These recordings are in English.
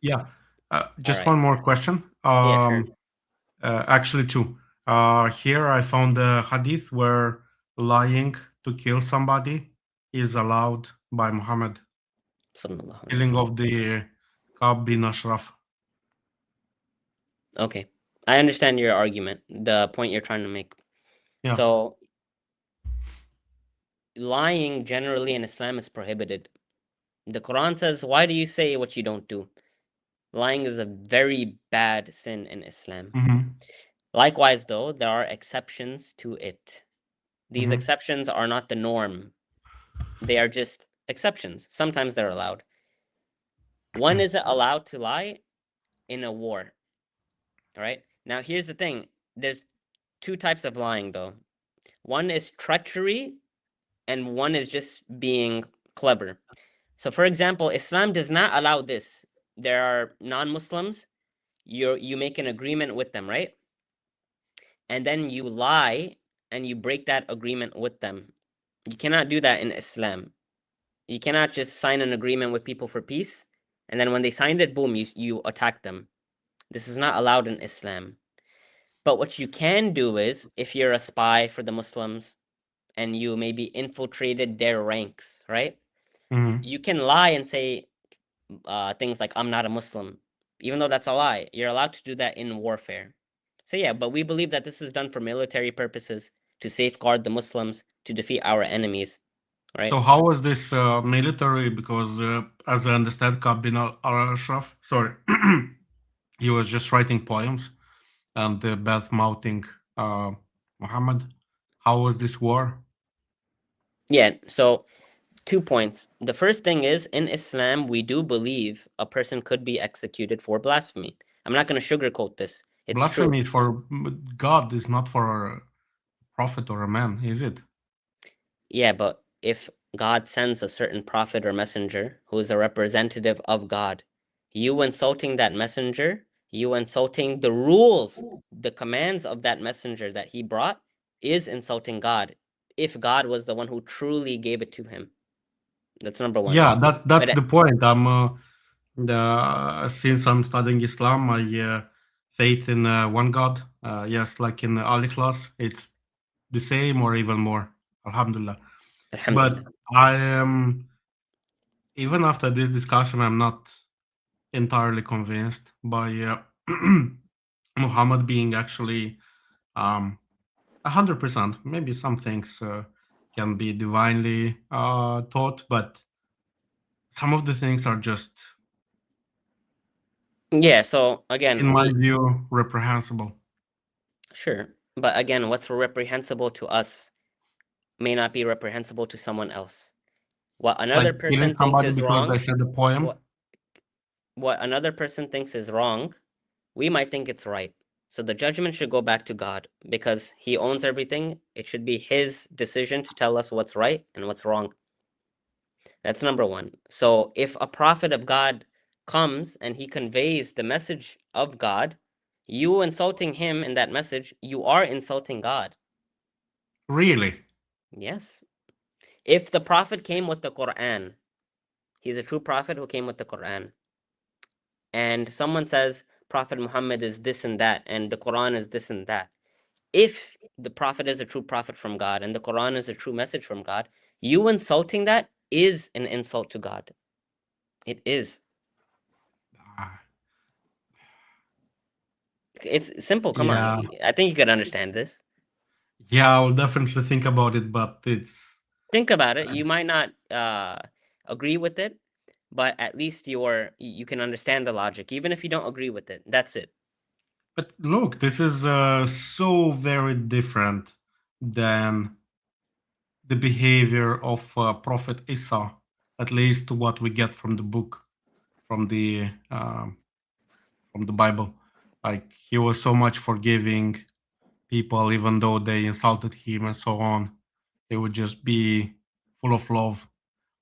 Yeah. All Just right. one more question. Yeah, sure. Actually, two. Here I found a hadith where lying to kill somebody is allowed by Muhammad. Sallallahu alaihi Killing wasallam. of the Ka'b bin Ashraf. Okay. I understand your argument, the point you're trying to make. Yeah. So, lying generally in Islam is prohibited. The Quran says, "Why do you say what you don't do?" Lying is a very bad sin in Islam. Mm-hmm. Likewise, though, there are exceptions to it. These Mm-hmm. exceptions are not the norm, they are just exceptions. Sometimes they're allowed. One isn't allowed to lie in a war. All right. Now, here's the thing there's two types of lying, though. One is treachery, and one is just being clever. So, for example, Islam does not allow this. There are non-Muslims. You make an agreement with them, right? And then you lie and you break that agreement with them. You cannot do that in Islam. You cannot just sign an agreement with people for peace, and then when they signed it, boom, you attack them. This is not allowed in Islam. But what you can do is, if you're a spy for the Muslims and you maybe infiltrated their ranks, right? Mm-hmm. You can lie and say things like, "I'm not a Muslim," even though that's a lie. You're allowed to do that in warfare. So yeah, but we believe that this is done for military purposes, to safeguard the Muslims, to defeat our enemies, right? So how was this military? Because as I understand, Ka'b bin Ashraf, sorry, he was just writing poems and bad mouthing uh, Muhammad. How was this war? Yeah, so 2 points. The first thing is, in Islam, we do believe a person could be executed for blasphemy. I'm not going to sugarcoat this. It's true. Blasphemy is for God, is not for a prophet or a man, is it? Yeah, but if God sends a certain prophet or messenger who is a representative of God, you insulting that messenger, you insulting the rules, the commands of that messenger that he brought, is insulting God, if God was the one who truly gave it to him. That's number one. Yeah, that's But the point. Since I'm studying Islam, I faith in one God. Yes, like in Ali class, it's the same or even more. Alhamdulillah. Alhamdulillah. But I am even after this discussion, I'm not entirely convinced by Muhammad being actually 100%. Maybe some things can be divinely taught, but some of the things are just, Yeah, so in again, my we view, reprehensible. sure, but again, what's reprehensible to us may not be reprehensible to someone else. What another Like killing person thinks somebody is because they wrong, said a poem. what what another person thinks is wrong, we might think it's right. So the judgment should go back to God because he owns everything. It should be his decision to tell us what's right and what's wrong. That's number one. So if a prophet of God comes and he conveys the message of God, you insulting him in that message, you are insulting God. Really? Yes. If the prophet came with the Quran, he's a true prophet who came with the Quran, and someone says Prophet Muhammad is this and that, and the Quran is this and that. If the prophet is a true prophet from God and the Quran is a true message from God, you insulting that is an insult to God. It is. Ah, It's simple. Come on. yeah. I think you could understand this. Yeah, I'll definitely think about it, but it's. Think about it. You might not agree with it, but at least you can understand the logic, even if you don't agree with it. That's it. But look, this is so very different than the behavior of Prophet Isa, at least what we get from the book, from the from the Bible. Like he was so much forgiving people, even though they insulted him and so on. He would just be full of love.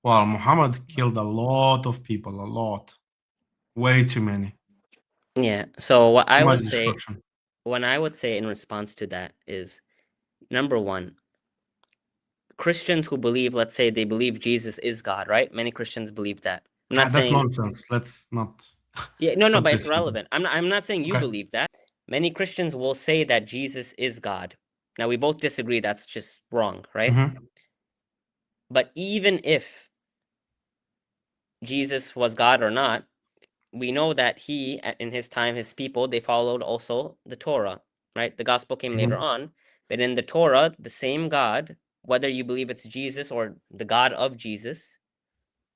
While Muhammad killed a lot of people, a lot, way too many, Yeah. So what too I much would say, destruction. when I would say in response to that is, number one, Christians who believe, let's say they believe Jesus is God, right? Many Christians believe that. I'm not That's saying, nonsense. Let's not. Yeah, no, Put but it's this simply. relevant. I'm not saying you Okay. believe that. Many Christians will say that Jesus is God. Now we both disagree that's just wrong, right? Mhm. But even if Jesus was God or not, we know that in his time, his people, they followed also the Torah, right? The gospel came later Mhm. on, but in the Torah, the same God, whether you believe it's Jesus or the God of Jesus,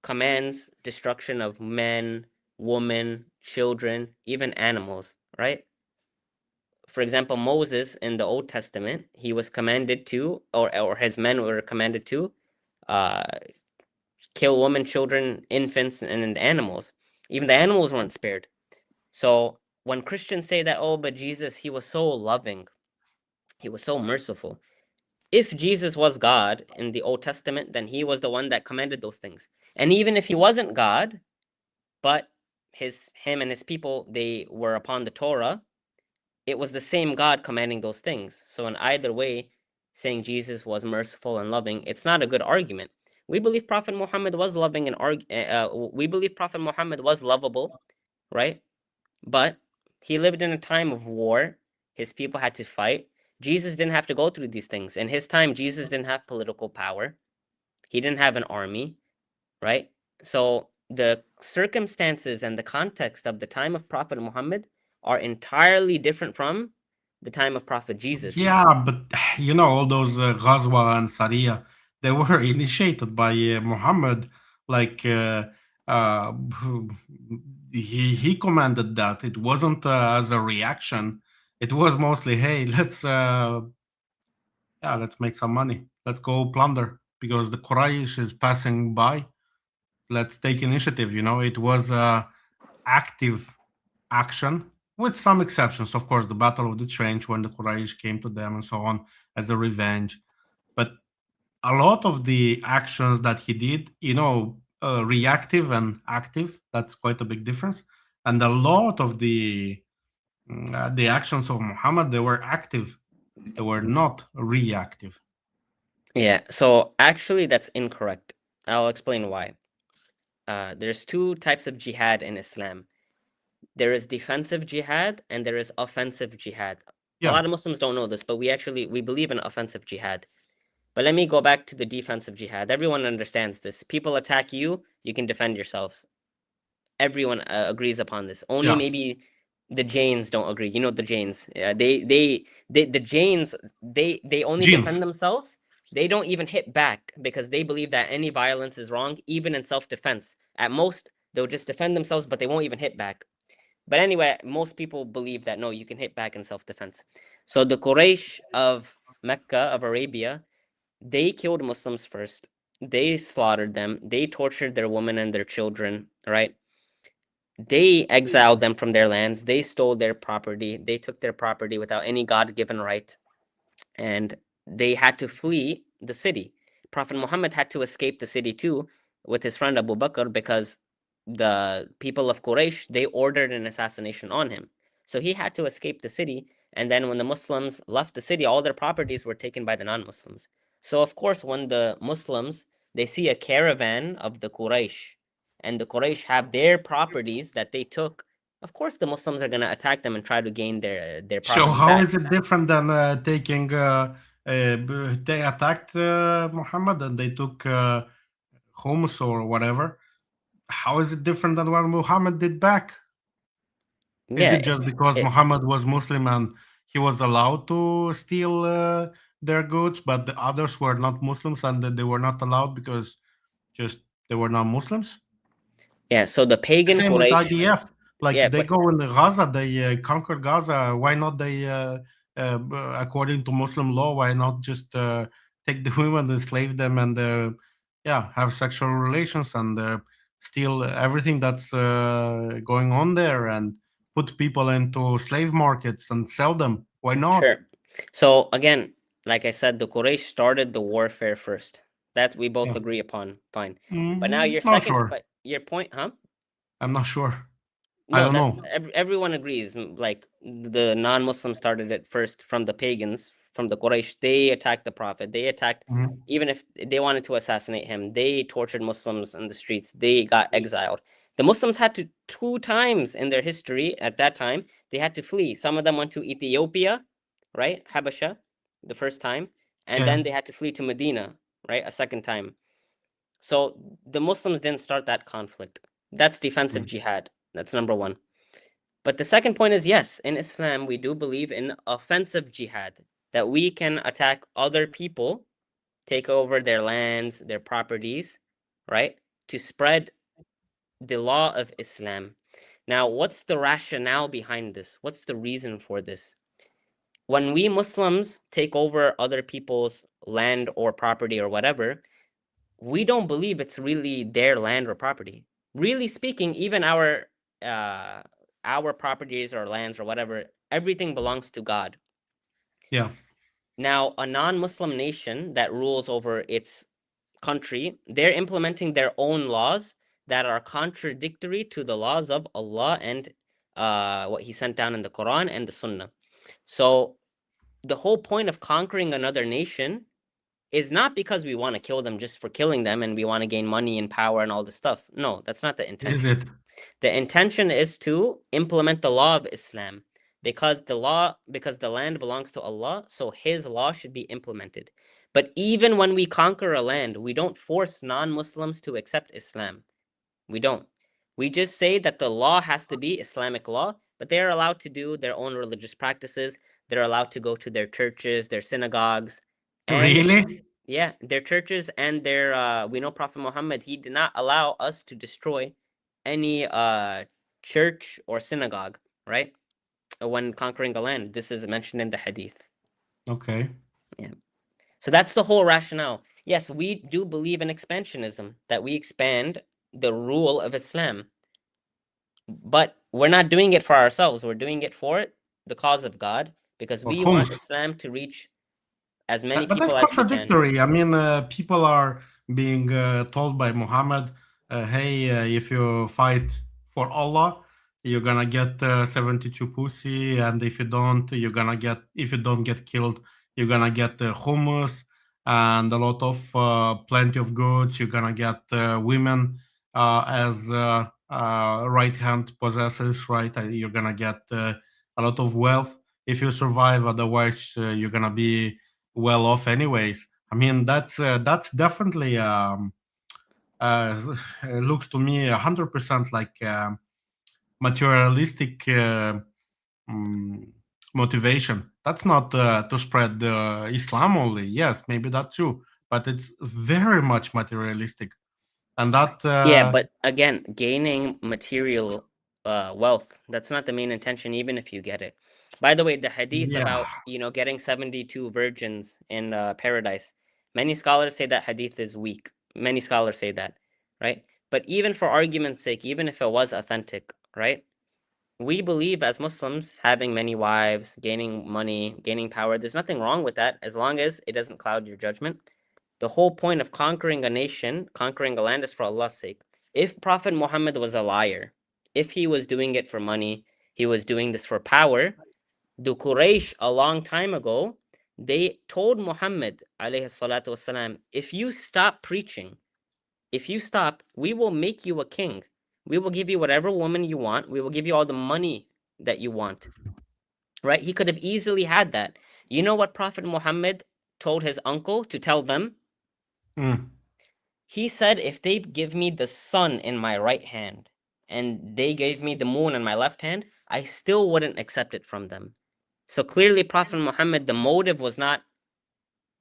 commands destruction of men, women, children, even animals, right? For example, Moses in the Old Testament, he was commanded to, or his men were commanded to, uh, kill women, children, infants, and animals. Even the animals weren't spared. So when Christians say that, oh, but Jesus, he was so loving, he was so merciful. If Jesus was God in the Old Testament, then he was the one that commanded those things. And even if he wasn't God, but him and his people, they were upon the Torah, it was the same God commanding those things. So in either way, saying Jesus was merciful and loving, it's not a good argument. We believe Prophet Muhammad was loving and we believe Prophet Muhammad was lovable, right? But he lived in a time of war. His people had to fight. Jesus didn't have to go through these things. In his time, Jesus didn't have political power. He didn't have an army, right? So the circumstances and the context of the time of Prophet Muhammad are entirely different from the time of Prophet Jesus. Yeah, but all those Ghazwa and Sariya, they were initiated by Muhammad. Like uh, he commanded that. It wasn't as a reaction. It was mostly, hey, let's make some money. Let's go plunder because the Quraysh is passing by. Let's take initiative. It was active action with some exceptions. Of course, the Battle of the Trench when the Quraysh came to them and so on as a revenge. But a lot of the actions that he did, reactive and active, that's quite a big difference. And a lot of the actions of Muhammad, they were active. They were not reactive. Yeah, so actually that's incorrect. I'll explain why. There's two types of jihad in Islam. There is defensive jihad and there is offensive jihad. A Yeah, lot of Muslims don't know this, but we believe in offensive jihad. But let me go back to the defensive jihad. Everyone understands this. People attack you, you can defend yourselves. Everyone agrees upon this. Only yeah. maybe the Jains don't agree. You know the Jains. The Jains they only Genes. defend themselves. They don't even hit back because they believe that any violence is wrong, even in self-defense. At most, they'll just defend themselves, but they won't even hit back. But anyway, most people believe that no, you can hit back in self-defense. So the Quraysh of Mecca, of Arabia, they killed Muslims first. They slaughtered them. They tortured their women and their children, right? They exiled them from their lands. They stole their property. They took their property without any God-given right. And they had to flee the city. Prophet Muhammad had to escape the city too with his friend Abu Bakr because the people of Quraysh, they ordered an assassination on him. So he had to escape the city. And then when the Muslims left the city, all their properties were taken by the non-Muslims. So of course, when the Muslims, they see a caravan of the Quraysh and the Quraysh have their properties that they took, of course the Muslims are going to attack them and try to gain their So property how back. is it different than taking? They attacked Muhammad and they took Homs or whatever. How is it different than what Muhammad did back? Is Yeah, it just because it, Muhammad was Muslim and he was allowed to steal their goods, but the others were not Muslims and that they were not allowed because just they were not Muslims? yeah. So the pagan Same with Quraysh, IDF. Like yeah, they but go in Gaza, they conquer Gaza. Why not they, according to Muslim law, why not just take the women, enslave them, and have sexual relations and steal everything that's going on there and put people into slave markets and sell them? Why not? sure. So again, like I said, the Quraysh started the warfare first. That we both Yeah. agree upon. Fine. But now Not sure. but your point, huh? I'm not sure. I No, don't that's know. everyone agrees. Like the non-Muslims started it first from the pagans, from the Quraysh. They attacked the Prophet. They attacked, Mhm. even if they wanted to assassinate him, they tortured Muslims in the streets. They got exiled. The Muslims had to 2 times in their history at that time, they had to flee. Some of them went to Ethiopia, right? Habasha, the first time. And then they had to flee to Medina, right? A second time. So the Muslims didn't start that conflict. That's defensive jihad. That's number one. But the second point is, yes, in Islam, we do believe in offensive jihad, that we can attack other people, take over their lands, their properties, right? To spread the law of Islam. Now, what's the rationale behind this? What's the reason for this? When we Muslims take over other people's land or property or whatever, we don't believe it's really their land or property. Really speaking, even our properties or lands or whatever, everything belongs to God. Yeah. Now, a non-Muslim nation that rules over its country, they're implementing their own laws that are contradictory to the laws of Allah and what He sent down in the Quran and the Sunnah. So the whole point of conquering another nation is not because we want to kill them just for killing them and we want to gain money and power and all this stuff. No, that's not the intention. Is it? The intention is to implement the law of Islam, because the land belongs to Allah, so His law should be implemented. But even when we conquer a land, we don't force non-Muslims to accept Islam. We don't. We just say that the law has to be Islamic law, but they are allowed to do their own religious practices. They're allowed to go to their churches, their synagogues. And Really? yeah, their churches and their we know Prophet Muhammad, he did not allow us to destroy any church or synagogue, right? When conquering a land. This is mentioned in the hadith. Okay. Yeah. So that's the whole rationale. Yes, we do believe in expansionism, that we expand the rule of Islam. But we're not doing it for ourselves. We're doing it for the cause of God, because For we want Homs. Islam to reach as many But that's people as we can. contradictory. I mean, people are being told by Muhammad, hey, if you fight for Allah, you're gonna get 72 pussy, and if you don't, if you don't get killed, you're gonna get hummus and a lot of plenty of goods. You're gonna get women as right hand possessors, right? You're gonna get a lot of wealth if you survive. Otherwise, you're gonna be well off anyways. I mean, that's definitely looks to me 100% like materialistic motivation. That's not to spread Islam only. Yes, maybe that too, but it's very much materialistic, and that Yeah, but again, gaining material wealth, that's not the main intention, even if you get it. By the way, the hadith yeah. about, getting 72 virgins in paradise, many scholars say that hadith is weak. Many scholars say that, right? But even for argument's sake, even if it was authentic, right? We believe as Muslims having many wives, gaining money, gaining power, there's nothing wrong with that as long as it doesn't cloud your judgment. The whole point of conquering a nation, conquering a land, is for Allah's sake. If Prophet Muhammad was a liar, if he was doing it for money, he was doing this for power, the Quraysh a long time ago, they told Muhammad alayhi salatu wasalam, if you stop preaching, if you stop, we will make you a king. We will give you whatever woman you want. We will give you all the money that you want. Right? He could have easily had that. You know what Prophet Muhammad told his uncle to tell them? He said, if they give me the sun in my right hand and they gave me the moon in my left hand, I still wouldn't accept it from them. So clearly, Prophet Muhammad, the motive was not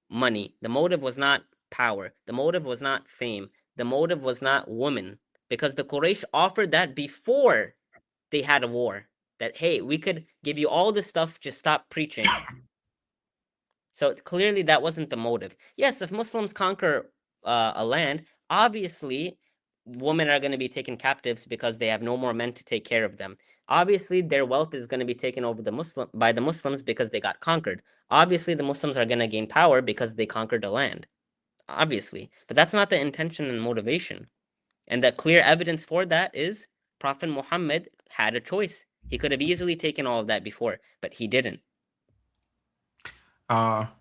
money. The motive was not power. The motive was not fame. The motive was not woman. Because the Quraysh offered that before they had a war. That, hey, we could give you all this stuff, just stop preaching. So clearly that wasn't the motive. Yes, if Muslims conquer a land, obviously women are going to be taken captives because they have no more men to take care of them. Obviously, their wealth is going to be taken over by the Muslims because they got conquered. Obviously, the Muslims are going to gain power because they conquered a land. Obviously. But that's not the intention and motivation. And the clear evidence for that is Prophet Muhammad had a choice. He could have easily taken all of that before, but he didn't.